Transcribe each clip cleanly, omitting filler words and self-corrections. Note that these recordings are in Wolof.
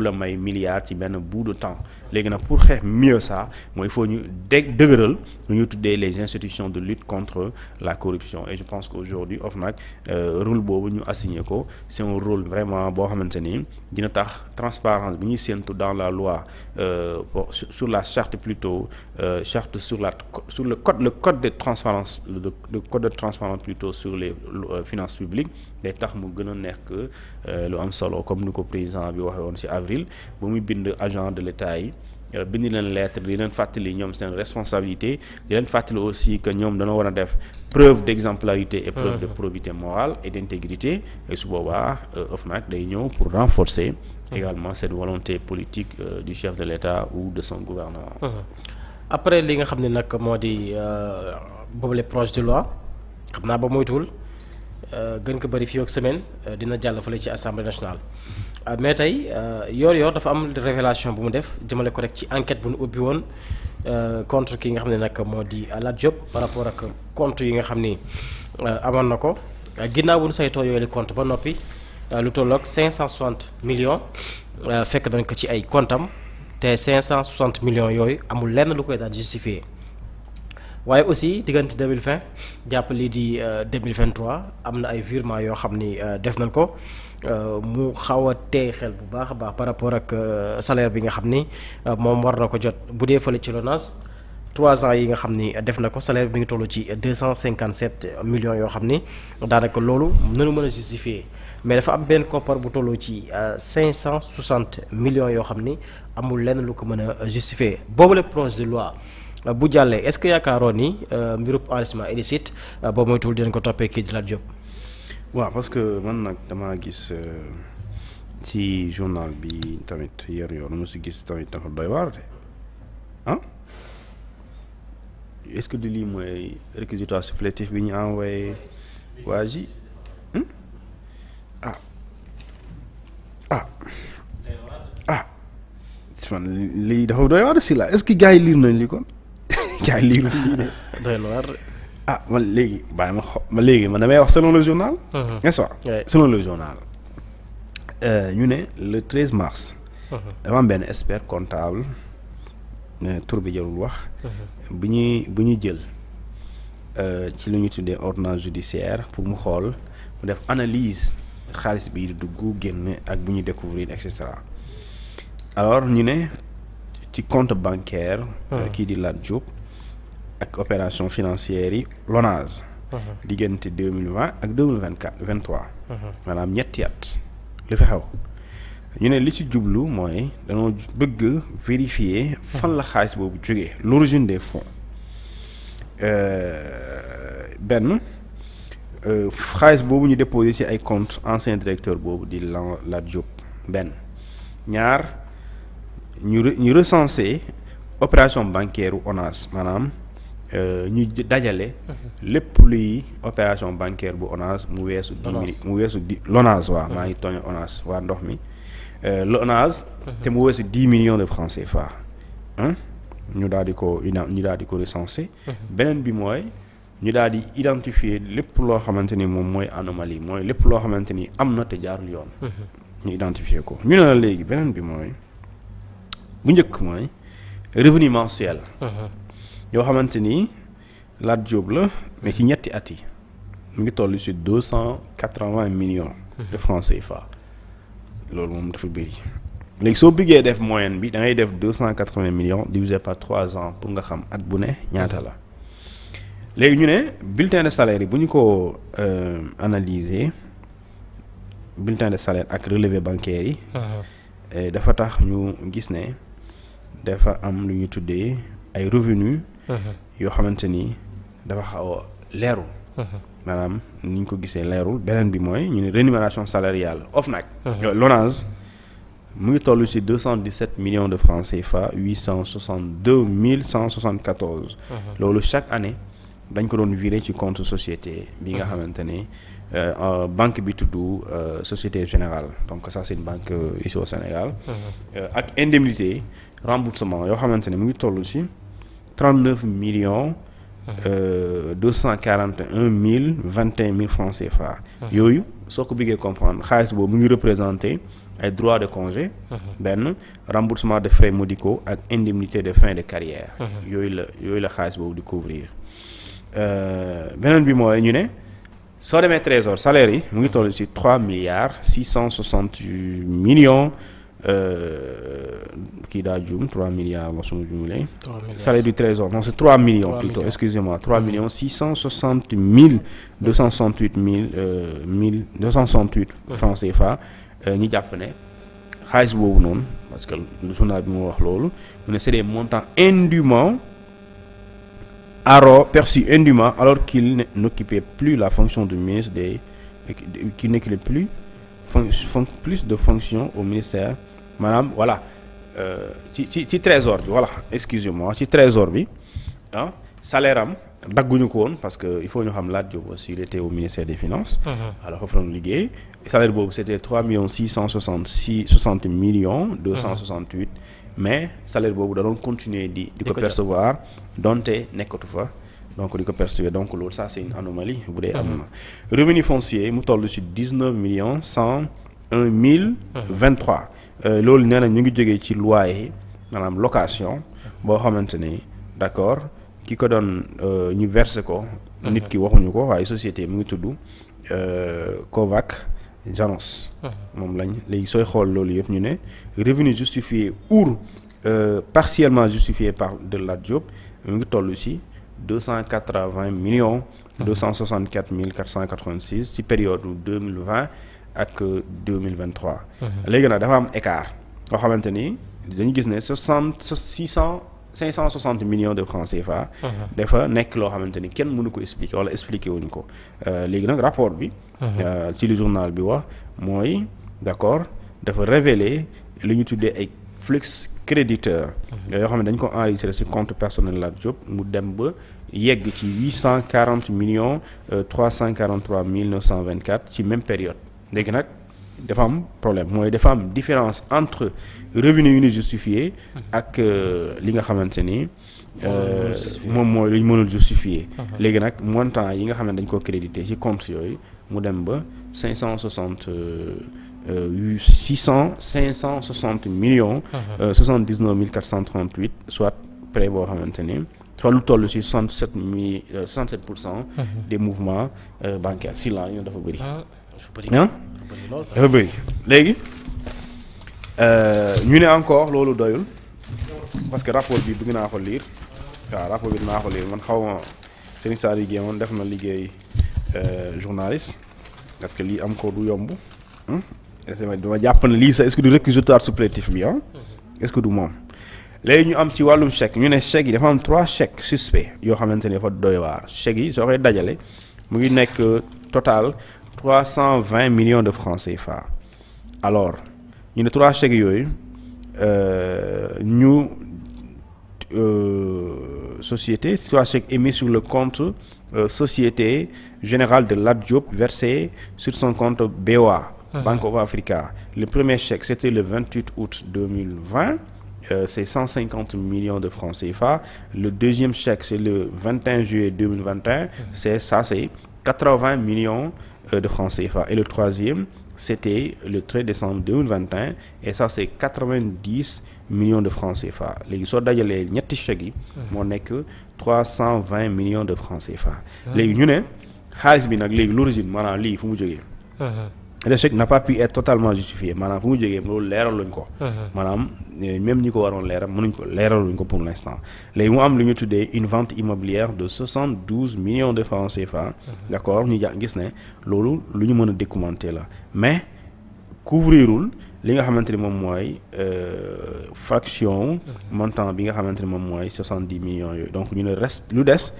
mënul la may milliards ci benn bout de temps léegi nag pour xeex mieux ça mooy il faut ñu dëgëral lu ñu tuddee les institutions de lutte contre la corruption et je pense qu'aujourd'hui OFNAC rôle boobu ñu assigné ko c'est un rôle vraiment boo xamante ni dina tax transparence bi ñuy séentu dans la loi sur la charte plutôt charte sur le code de transparence le code de transparence plutôt sur les finances publiques day tax mu gën a nekk lu am solo comme ni ko président bi waxee woon ci avril ba muy bind agent de l'État yi bind leen lettre di leen fàttali ñoom seen responsabilité di leen fàttali aussi que ñoom dañoo war a def preuve d'exemplarité et preuve de probité morale et d'intégrité et su boobaa OFNAC day ñëw pour renforcer également cette volonté politique du chef de l'État ou de son gouvernement. Après li nga xam ne nag moo di boobu les projets de loi xam naa ba moytuwul gën ko bëri fii ak semaine dina jàll fële ci assemblée nationale mais tey yor dafa am révélation bu mu def jëmale ko rek ci enquête bu nu ubbi woon contre ki nga xam ne nag moo di Lat Diop par rapport ak compte yi nga xam ni amoon na ko ginnaaw bu nu saytoo yooyu la compte ba noppi lu tolloog 560 millions fekk nañ ko ci ay comptam te 560 millions yooyu amul lenn lu koy daal justifié. waaye aussi diggante 2020 jàpp lii di 2023 am na ay virements yoo xam ni def nañ ko mu xaw a tey xel bu baax a baax par rapport ak salaire bi nga xam ni moom war na ko jot bu dee fële ci LONASE 3 ans yi nga xam ni def na ko salaire bi ngi toll ci 257 millions yoo xam ni daanaka loolu nanu mën a justifier mais dafa am benn koppar bu toll ci 560 millions yoo xam ni amul lenn lu ko mën a justifier boobu le projet de loi. bu jàllee est-ce que yaakaaroon ni mbirub enrichissement illicite boobu moytuwul dinañ ko toppee kii di Lat Diop. waaw parce que man nag damaa gis ci journal bi tamit yor mu si gis tamit dafa doy waar de ah est-ce que du lii mooy réquisitoire supplétif bi ñu envoyé waa ji man lii dafa doy waar si la est-ce que gars yi liir nañ li kon. gaa yi lii doy na war man léegi bàyyi ma léegi man damay wax selon le journal. n'est-ce pas selon le journal. ñu ne le 13 mars. dafa am benn expert comptable tur bi jarul wax. bu ñuy jël ci lu ñu tuddee ordonnance judiciaire pour mu xool mu def analyse xaalis bii di dugg génn ak bu ñuy découvrir et cetera alors ñu ne ci compte bancaire. kii di Lat Diop. ak opération financière yi LONASE diggante 2020 ak 23 maanaam ñetti at li fi xew ñu ne li ci jublu mooy dañoo bëgg vérifier fan la xaalis boobu jógee l'origine des fonds benn xaalis boobu ñu déposé ci ay compte ancien directeur boobu di Lat Diop benn ñaar ñu recensé opération bancaire u ONAS maanaam ñu dajale lépp luy opération bancaire bu ONAS mu weesu LONASE waaw maa ngi tooñ ONAS waa ndox mi LONASE te mu weesu 10 millions de francs CFA ñu daal di ko recenser beneen bi mooy ñu daal di identifier lépp loo xamante ni moom mooy anomalie mooy lépp loo xamante ni am na te jaarul yoon ñu identifier ko ñu ne la léegi beneen bi mooy bu njëkk mooy revenu mensuel yoo xamante ni Lat Diop la mais ci ñetti at yi mu ngi toll ci 280 millions de francs CFA loolu moom dafa bëri léegi soo bëggee def moyenne bi da ngay def 280 millions divisé par 3 ans pour nga xam at bu ne ñaata la léegi ñu ne bulletin de salaire yi bu ñu ko analyser bulletin de salaire ak relevé bancaire yi dafa tax ñu gis ne dafa am lu ñu tuddee ay revenus yoo xamante ni dafa xaw a leerul maanaam ni ñu ko gisee leerul beneen bi mooy ñu ne rémunération salariale OFNAC LONASE mu ngi toll ci 217 millions de francs CFA 862 174 loolu chaque année dañ ko doon virer ci compte société bi nga xamante ni banque bi tudd Société Générale donc ça c'est une banque ici au Sénégal ak indemnité remboursement yoo xamante ne mu ngi toll ci 39 millions 241 mille 21 mille francs CFA yooyu soo ko bëggee comprendre xaalis boobu mu ngi représenté ay droits de congé. benn remboursement de frais médicaux ak indemnité de fin de carrière. yooyu la xaalis boobu di couvrir. beneen bi mooy ñu ne soo demee trésor salaire yi mu ngi toll ci 3,668 millions. kii daa juum 3 milliards la suma juumlee. salaire du trésor non c'est 3 millions plutôt excusez-moi 3,668,268 francs CFA. ñi jàpp ne xaalis boobu noonu parce que lu journal bi moo wax loolu mu ne c'est des montants indûment perçus indûment alors qu'il n'occupait plus la fonction de ministre qu'il n'occupait plus plus de fonctions au ministère maanaam voilà ci trésor bi voilà excusez-moi ci trésor bi salaire am dagguñu ko woon parce que il faut ñu xam Lat Diop aussi il était au ministère des finances. alors foofu la ñu liggéey salaire boobu c'était 3,660 millions 268 mais salaire boobu da doon continuer di ko percevoir donte nekkatu fa donc di ko percevoir donc loolu ça c'est une anomalie bu dee am na. revenu foncier mu toll ci 19,101,023 loolu nee na ñu ngi jógee ci loyer maanaam location boo xamante ni d'accord ki ko doon ñu verser ko. nit ki waxuñu ko waaye société mu ngi tudd Kovac Janos. moom lañ léegi sooy xool loolu yëpp ñu ne revenu justifié ou partiellement justifié par de Lat Diop mu ngi toll ci 280 millions. 264 486 ci période 2020 ak 2023. léegi nag dafa am écart boo xamante ni dañu gis ne 560 millions de francs CFA. dafa nekk loo xamante ni kenn mënu ko expliquer wala expliquer wuñ ko léegi nag rapport bi. ci li journal bi wax mooy d'accord dafa révéler lu ñu tuddee ay flux créditeur. yoo xam ne dañ ko enregistré ci compte personnel Lat Diop mu dem ba yegg ci 840 millions 343 924 ci même période léegi nag. dafa am problème mooy dafa am différence entre revenu yu ñu justifié ak li nga xamante ni moom mooy lu ñu mënul justifié. léegi nag montant yi nga xam ne dañ ko crédité ci compte yooyu mu dem ba 560 millions 79 438 soit près boo xamante ni soit lu toll ci 67% des mouvements bancaires si la ñu dafa bëri. dafa bëri léegi ñu ne encore loolu doyul parce que rapport bi bëgg naa ko lire waaw rapport bi dinaa ko lire man xaw ma Serigne Saliou Guèye moom def na liggéey journaliste parce que lii am ko du yomb dama jàpp na lii sax est-ce que du réquisitoire supplétif bi est-ce que du moom léegi ñu am ci wàllum chèque ñu ne chèques yi dafa am 3 chèques suspects yoo xamante ne dafa doy waar chèques yi soo koy dajale mu ngi nekk total 320 millions de francs CFA alors ñu ne 3 chèques yooyu ñu société 3 chèques émis sur le compte Société Générale de Lat Diop versé sur son compte BOA Bank of Africa. Le premier chèque c'était le 28 août 2020 c'est 150 millions de francs CFA. Le deuxième chèque c'est le 21 juillet 2021 c'est 80 millions de francs CFA et le troisième c'était le 13 décembre 2021 et ça c'est 90 millions de francs CFA léegi soo dajalee ñetti chèques yi moo nekk 320 millions de francs CFA léegi ñu ne xaalis bi nag léegi l'origine maanaam lii fu mu jógee le chèque n'a pas pu être totalement justifié maanaam fu mu jógee loolu leeraluñ ko maanaam même ñi ko waroon leeral leeraluñ ko pour l'instant léegi mu am lu ñu tuddee une vente immobilière de 72 millions de francs CFA d'accord ñu gis ne loolu lu ñu mën a documenter la mais couvrirul li nga xamante ni moom mooy fraction montant bi nga xamante ni moom mooy 70 millions yooyu donc ñu ne reste lu des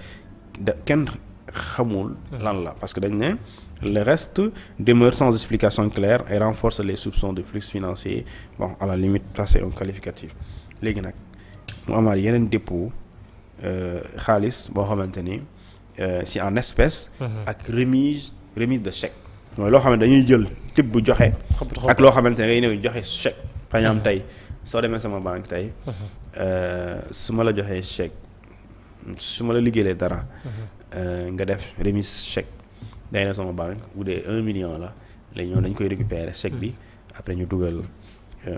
kenn xamul lan la parce que dañ ne le reste demeure sans explication claire et renforce les soupçons de flux financiers bon à la limite ça c'est un qualificatif léegi nag mu amaat yeneen dépôt xaalis boo xamante ni c'est en espèces ak remise de chèque mooy loo xam ne dañuy jël type bu joxe ak loo xamante ne ngay ñëw joxe chèque par exemple tey soo demee sama banque tey su ma la joxee chèque su ma la liggéeyee dara nga def remise chèque day na sama banque bu dee 1 million la léegi ñoom dañ koy récupérer chèque bi après ñu dugal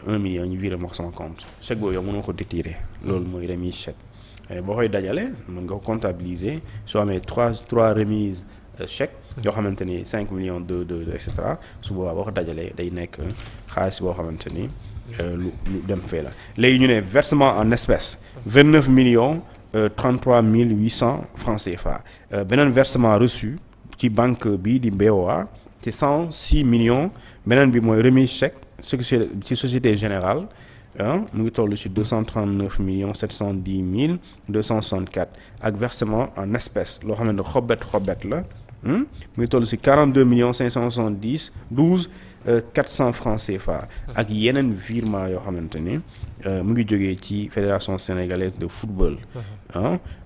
1 million ñu viré ma ko sama compte chèque boobu yow mënoo ko détirer loolu mooy remise chèque boo koy dajale mën nga ko comptabiliser soo amee trois remises chèque yoo xamante ni 5 millions de et cetera su boobaa boo ko dajalee day nekk xaalis boo xamante ni lu dem fee la léegi ñu ne versement en espèces 29 millions 33 800 francs CFA beneen versement reçu ci banque bi di BOA c'est 106 millions beneen bi mooy remise chèque ci Société Générale mu ngi toll ci 239 millions 710 264 ak versement en espèces loo xamante ne xobet la mu ngi toll ci 42 millions 570 400 francs CFA ak yeneen virement yoo xamante ni mu ngi jógee ci Fédération sénégalaise de football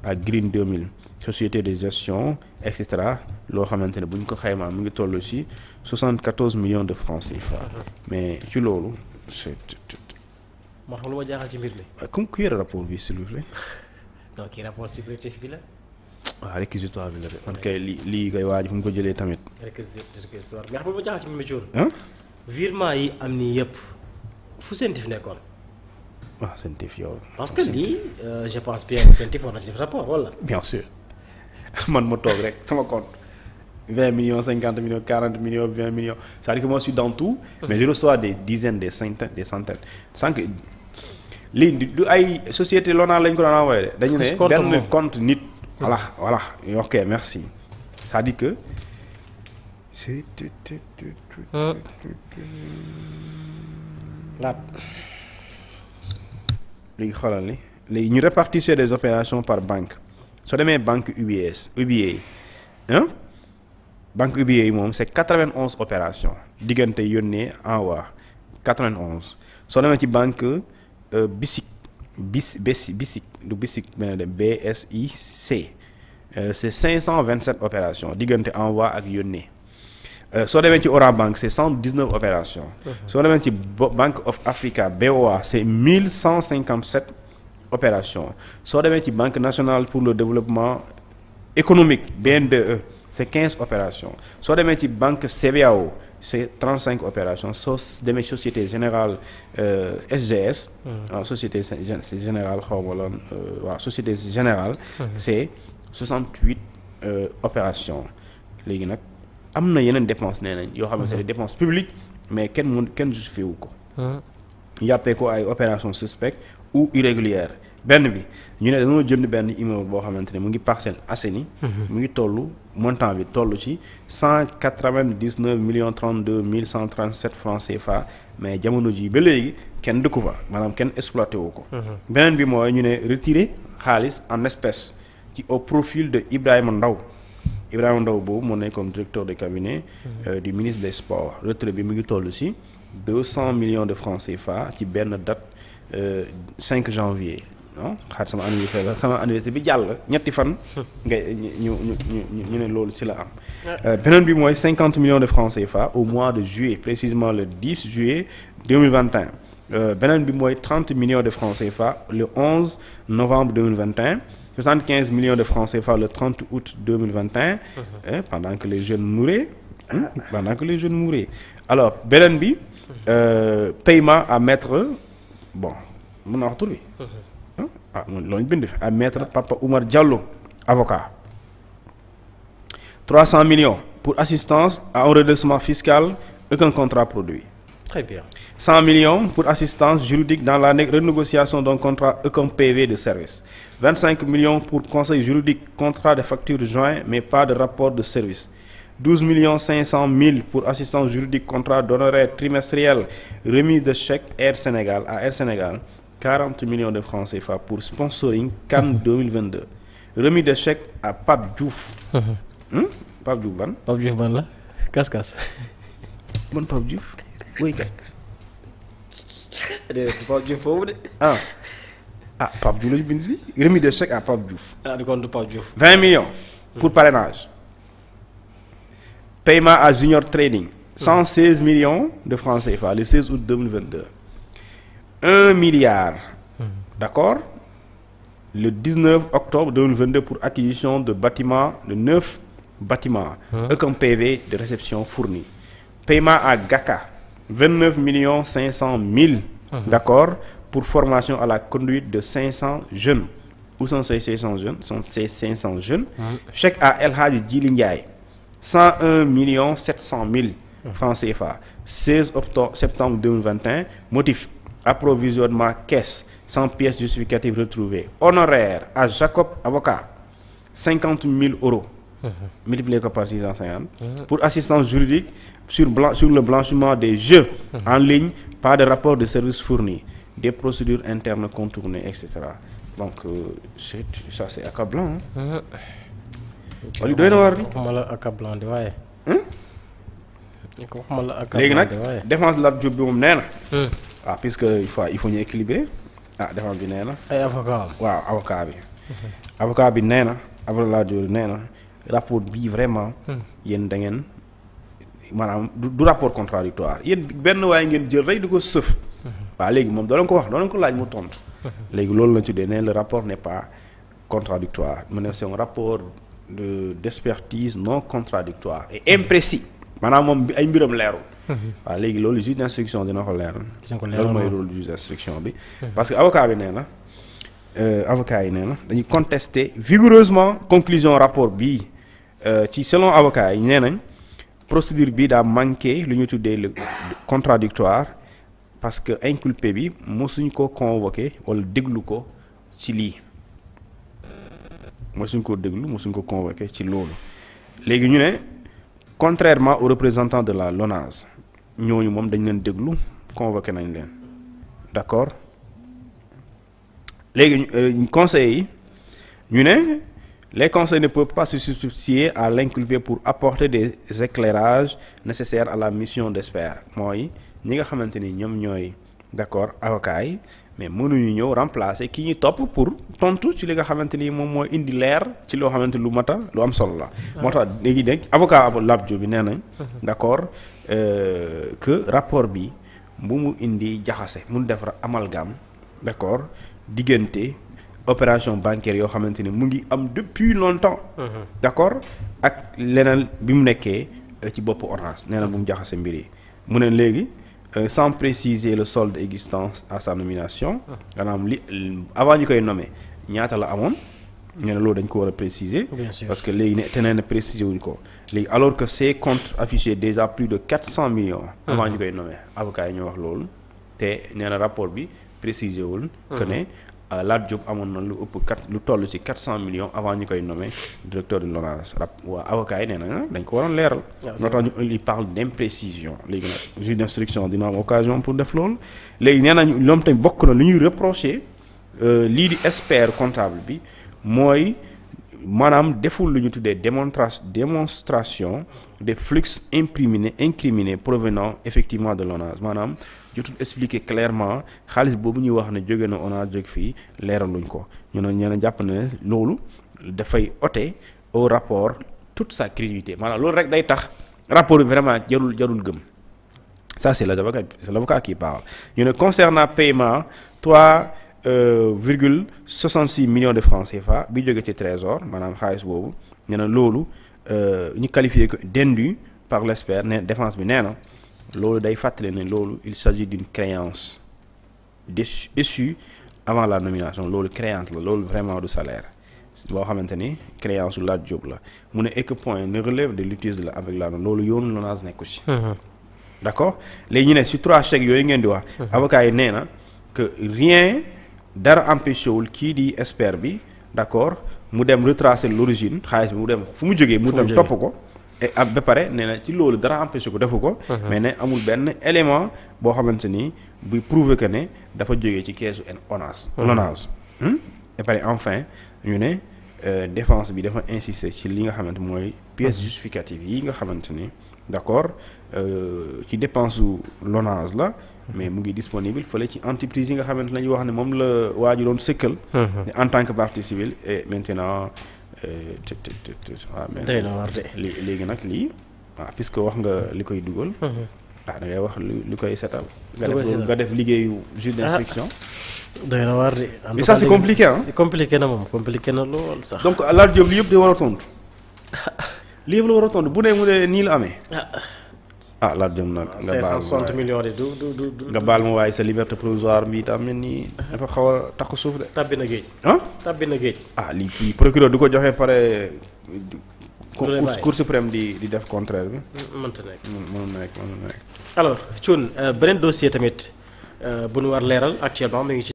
ak Green 2000 société de gestion et cetera loo xamante ne bu ñu ko xaymaa mu ngi toll ci 74 millions de francs CFA mais ci loolu c'est moo xam lu ma jaaxal ci mbir mi. comme ku yore rapport bi s'il vous plaît. non kii rapport supplétif bi la. waaw réquisitoire bi la de man kay lii koy waaj fu mu ko jëlee tamit. réquisitoire mais xam nga lu ma jaaxal ci mbir mi ci woon. virement yi am nii yëpp fu CENTIF nekkoon. waaw CENTIF yow. parce que lii je pense bien que CENTIF war na ci def rapport wala. bien sûr man ma toog rek sama compte 20 millions 50 millions 40 millions 20 millions c'est-à-dire que moi je suis dans tout. mais je reçois des dizaines des centaines sans que lii du ay société Lonase lañ ko daan envoyé de. dañu ne benn compte nit. voilà ok merci c'est-à-dire que. léegi xoolal ni léegi ñu répartissent des opérations par banque soo demee banque UBA banque UBA yi moom c'est 91 opérations diggante yónnee envoi 91 soo demee ci banque BICIC du BICIC benn de BSIC c'est 527 opérations diggante envoi ak yónnee soo demee ci Orange Bank c'est 119 opérations. soo demee ci Bank of Africa BOA c'est 1157 opérations soo demee ci Banque nationale pour le développement économique BNDE c'est 15 opérations soo demee ci banque CBAO c'est 35 opérations soo demee Société Générale SGS. Société Générale xaw ma lan waaw Société Générale. c'est 68 opérations léegi nag. am na yeneen dépenses nee nañ yoo xam ne c'est des dépenses publiques mais kenn justifié wu ko. yàppee ko ay opérations suspectes ou irrégulières benn bi ñu ne dañoo jënd benn immeuble boo xamante ne mu ngi Parcelles Assainies. mu ngi toll montant bi toll ci 199 millions 32 mille 137 francs CFA mais jamono ji ba léegi kenn dëkku fa maanaam kenn exploité wu ko. beneen bi mooy ñu ne retirer xaalis en espèces ci au profil de Ibrahima Ndaw boobu moo nekkoon directeur de cabinet du ministre des sports retrait bi mu ngi toll ci 200 millions de francs CFA ci benn date 5 janvier xaar sama anniversaire bi jàll ñetti fan ngay ñu ne loolu ci la am beneen bi mooy 50 millions de francs CFA au mois de juillet précisément le 10 juillet 2021 beneen bi mooy 30 millions de francs CFA le 11 novembre 2021 75 millions de francs CFA le 30 août 2021 pendant que les jeunes mouraient alors beneen bi paiement à maître bon mën naa wax tur bi loolu ñu bind fi à maître Papa Oumar Diallo avocat 300 millions pour assistance à un redressement fiscal aucun contrat produit. Très bien. 100 millions pour assistance juridique dans la renégociation d'un contrat aucun PV de service. 25 millions pour conseil juridique, contrat de facture joint mais pas de rapport de service. 12 500 000 pour assistance juridique, contrat d'honoraires trimestriel, remise de chèque Air Sénégal à Air Sénégal. 40 millions de francs CFA pour sponsoring CAN 2022. Remise de chèque à Pape Diouf. Pape Diouf ban. Pape Diouf ban la kas-kas. Bon Pape Diouf. Oui kay. Pape Diouf foofu de. Pape Diouf la ñu bind fii remise de chèque à Pape Diouf. du compte Pape Diouf. 20 millions. pour parrainage. Paiement à Junior Trading. 116 millions de francs CFA le 16 août 2022. 1 milliard. D'accord. Le 19 octobre 2022 pour acquisition de bâtiments, de 9 bâtiments. Aucun PV de réception fourni. Paiement à GACA. 29 500 000. D'accord, pour formation à la conduite de 500 jeunes. Où sont ces 500 jeunes? Sont ces 500 jeunes. Chèque à El Hadji Djili Ndiaye 101 700 000 francs CFA. 16 septembre 2021. Motif: approvisionnement caisse sans pièces justificatives retrouvées. Honoraire à Jacob avocat 50 000 euros. Multiplié par 650. Pour assistance juridique sur le blanchiment des jeux en ligne, pas de rapport de service fourni, des procédures internes contournées, etc. Donc ça c'est accablant. Wala doy na war di. waxuma la accablant di waaye. waxuma la accablant léegi nag di waaye. défense Lat Diop bi moom nee na. puisque il faut ñu équilibrer. défense bi nee na. ay avocat am. waaw avocat bi. avocat bi nee na avocat Lat Diop nee na rapport bii vraiment. yéen da ngeen maanaam du rapport contradictoire yéen benn waaye ngeen jël rek di ko sëf. waaw léegi moom doo leen ko wax doo leen ko laaj mu tontu. léegi loolu la ñu tuddee nee le rapport n'est pas contradictoire mu ne c'est un rapport d'expertise non contradictoire et imprécis maanaam moom ay mbiram leerul. waaw léegi loolu juge d'instruction dina ko leeral. loolu mooy rôle juge d'instruction bi. parce que avocat bi nee na avocat yi nee na dañuy contester vigoureusement conclusion rapport bii ci selon avocat yi nee nañ procédure bi daa manqué lu ñu tuddee le contradictoire parce que inculpé bi mosuñ ko convoqué wala déglu ko ci lii mosuñ ko déglu mosuñ ko convoqué ci loolu léegi ñu ne contrairement aux représentants de la LONASE ñooñu moom dañ leen déglu convoqué nañ leen d'accord léegi conseils yi ñu ne les conseils ne peuvent pas se substituer à l'inculpé pour apporter des éclairages nécessaires à la mission d'expert mooy ñi nga xamante ni ñoom ñooy d'accord avocats yi mais mënuñu ñëw remplacer ki ñuy topp pour tontu ci li nga xamante ni moom mooy indi leer ci loo xamante lu mata lu am solo la. moo tax léegi nag avocat Lat Diop bi nee nañ. d'accord que rapport bi bu mu indi jaxase mun def amalgame d'accord diggante opération bancaire yoo xamante ni mu ngi am depuis longtemps. d'accord ak leneen bi mu nekkee ci boppu Orange nee na bu mu jaxase mbir yi mu ne léegi. Sans préciser le solde existant à sa nomination. maanaam li avant ñu koy nommer ñaata la amoon. ñu ne loolu dañ ko war a préciser. Bien sûr. parce que léegi ne te nee na préciser wuñ ko. léegi alors que ces comptes affichaient déjà plus de 400 millions. avant ñu koy nommer avocats yi ñoo wax loolu. te nee na rapport bi préciser wul. que ne Lat Diop amoon na lu ëpp lu toll ci 400 millions avant ñu koy nommer directeur de l'ONAS waa avocats yi nee na dañ ko waroon leeral. noo tax ñu il parle d'imprécision léegi nag juge d'instruction dina am occasion pour def loolu. léegi nee nañu ñoom tamit bokk na lu ñuy reprocher lii di expert comptable bi mooy maanaam deful lu ñu tuddee démonstration des flux incriminés provenant effectivement de l'ONAS maanaam jotul expliquer clairement xaalis boobu ñuy wax ne jóge na ONAS jóg fii leeraluñ ko ñu ne ñeneen jàpp ne loolu dafay ôter au rapport toute sa crédibilité maanaam loolu rek day tax rapport bi vraiment jarul gëm. Ça c'est l'avocat qui parle. ñu ne concernant paiement 3,66 millions de francs CFA bi jóge ci trésor maanaam xaalis boobu ñu ne loolu ñu qualifié ko d'indu par l'expert ne défense bi nee na loolu day fàttali ne loolu il s'agit d'une créance issue avant la nomination loolu créance la loolu vraiment du salaire boo xamante ni créance su Lat Diop la mu ne et que point ne relève de l'utilité de la avec la loolu yoonu LONASE nekku ci. d'accord léegi ñu ne ci 3 chèques yooyu ngeen di wax. avocat yi nee na que rien dara empêché wul kii di expert bi d'accord mu dem retracer l'origine xaalis bi mu dem fu mu jógee. mu dem topp ko. et ba pare nee na ci loolu dara empêché ko defu ko. mais ne amul benn élément boo xamante ni buy prouver que ne dafa jógee ci keesu LONASE. et pare enfin ñu ne défense bi dafa insister ci li nga xamante mooy pièces justificatives yi nga xamante ni d'accord ci dépense su LONASE la. mais mu ngi disponible fële ci entreprise yi nga xamante la ñuy wax ne moom la waa ji doon sëkkal. en tant que partie civile et maintenant. day na war de. léegi nag lii waaw puisque wax nga li koy dugal. da ngay wax li koy setal. nga def liggéeyu juge d'instruction. day na war de. mais ça c'est compliqué ah. c'est compliqué na moom compliqué na lool sax. donc Lat Diop li yëpp di war a tontu. li yëpp la war a tontu bu dee mu ne nii la amee. ah Lat Diop nag nga baal 560 millions de du nga baal ma waaye sa liberté provisoire bi daa mel ni dafa xaw a takku suuf de. tàbbi na géej. ah tàbbi na géej. ah lii kii procureur du ko joxe pare. bàyyi cour suprême di def contraire bi. mënta nekk. mënul nekk. alors Thioune beneen dossier tamit bu nu war leeral actuellement mi ngi ci